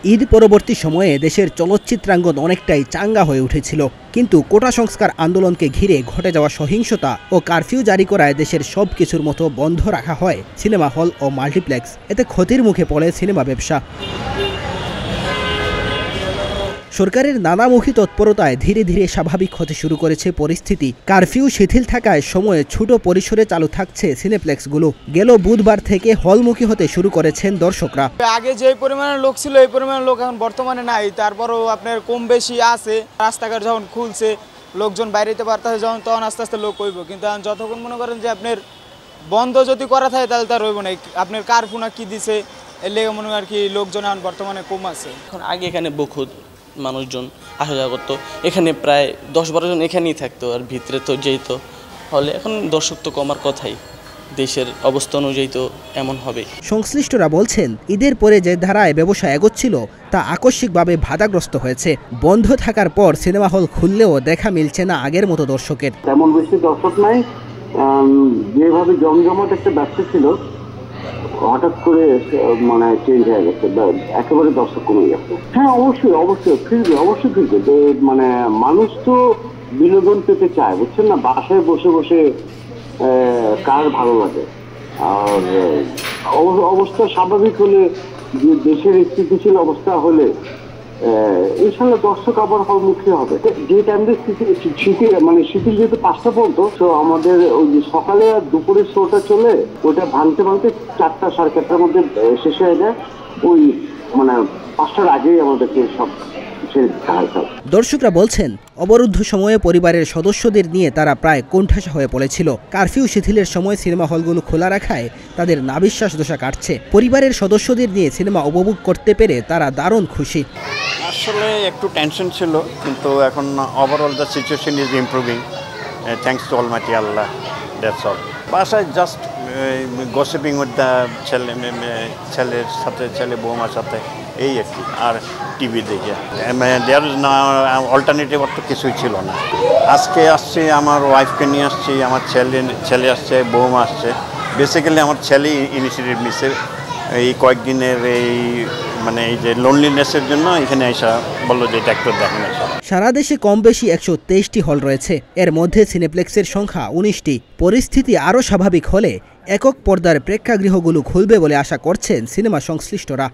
ঈদ পরবর্তী সময়ে দেশের চলচ্চিত্রাঙ্গন অনেকটাই চাঙ্গা হয়ে উঠেছিল, কিন্তু কোটা সংস্কার আন্দোলনকে ঘিরে ঘটে যাওয়া সহিংসতা ও কারফিউ জারি করায় দেশের সব কিছুর মতো বন্ধ রাখা হয় সিনেমা হল ও মাল্টিপ্লেক্স। এতে ক্ষতির মুখে পড়ে সিনেমা ব্যবসা। সরকারের নানামুখী তৎপরতায় ধীরে ধীরে স্বাভাবিক হতে শুরু করেছে পরিস্থিতি। কারফিউ শিথিল থাকায় সময়ে ছোট পরিসরে চালু থাকছে সিনেপ্লেক্সগুলো। গেল বুধবার থেকে হলমুখী হতে শুরু করেছেন দর্শকরা। আগে যে পরিমাণে লোক ছিল এই পরিমাণে লোক এখন বর্তমানে নাই, তারপরও আপনার কম বেশি আছে। রাস্তাঘাট যখন খুলছে, লোকজন বাইরেতে পারতেছে যখন, তখন আস্তে আস্তে লোক হইব। কিন্তু যতক্ষণ মনে করেন যে আপনার বন্ধ যদি করা থাকে তাহলে তার হইব না। আপনার কারফিউ না কি দিছে এর লেগে মনে হয় আর কি লোকজন এখন বর্তমানে কম আছে। এখন আগে এখানে বহুত মানুষজন আসা যাওয়া করতো, এখানে প্রায় 10-12 জন এখানেই থাকতো, আর ভিতরে তো যেত হলে। এখন দর্শক তো কমার কথাই, দেশের অবস্থা অনুযায়ী তো এমন হবে। সংশ্লিষ্টরা বলছেন, ঈদের পরে যে ধারায় ব্যবসা এগোচ্ছিল তা আকস্মিকভাবে বাধাগ্রস্ত হয়েছে। বন্ধ থাকার পর সিনেমা হল খুললেও দেখা মিলছে না আগের মতো দর্শকের। তেমন বেশি দর্শক নাই। যেভাবে জমজমাট একটা ব্যবসা ছিল হঠাৎ করে মানে চেঞ্জ হয়ে গেছে, একেবারে দর্শক কমে গেছে। হ্যাঁ, অবশ্যই ফিরবে। মানে মানুষ তো বিনোদন পেতে চায়, বুঝছেন না? বাসায় বসে বসে কার ভালো লাগে? আর অবস্থা স্বাভাবিক হলে, দেশের স্থিতিশীল অবস্থা হলে ইনশাল্লাহ দর্শক আবার হলমুখী হবে। যে টাইমে শীতের যেহেতু 5টা পর্যন্ত, তো আমাদের ওই যে সকালে আর দুপুরের শোটা চলে, ওটা ভাঙতে 4টা 4:30টার মধ্যে শেষ হয়ে যায়। ওই মানে 5টার আগেই আমাদেরকে সব। দর্শকরা বলছেন, অবরুদ্ধ সময়ে পরিবারের সদস্যদের নিয়ে তারা প্রায় কোণঠাসা হয়ে পড়েছিল। কারফিউ শিথিলের সময় সিনেমা হলগুলো খোলা রাখায় তাদের নাবিশ্বাস দশা কাটছে। পরিবারের সদস্যদের নিয়ে সিনেমা উপভোগ করতে পেরে তারা দারুণ খুশি। আসলে একটু টেনশন ছিল, কিন্তু এখন overall the situation is improving, thanks to Almighty Allah, that's all. বাসায় জাস্ট গসিপিং উইথ দ্য ছেলের সাথে, ছেলে বৌমার সাথে, এই আর কি। আর টিভি দেখে দেয়ার ইজ না অল্টারনেটিভ, অত কিছুই ছিল না। আজকে আসছি, আমার ওয়াইফকে নিয়ে আসছি, আমার ছেলে আসছে, বৌমা আসছে। বেসিক্যালি আমার ছেলে ইনিশিয়েটিভ নিচ্ছে এই কয়েকদিনের এই যে লোনলিনেসের জন্য এখানে এসে বললো যে এটা একটু দেখেন। সারা দেশে কম বেশি 123টি হল রয়েছে, এর মধ্যে সিনেপ্লেক্সের সংখ্যা 19টি। পরিস্থিতি আরও স্বাভাবিক হলে একক পর্দার প্রেক্ষাগৃহগুলো খুলবে বলে আশা করছেন সিনেমা সংশ্লিষ্টরা।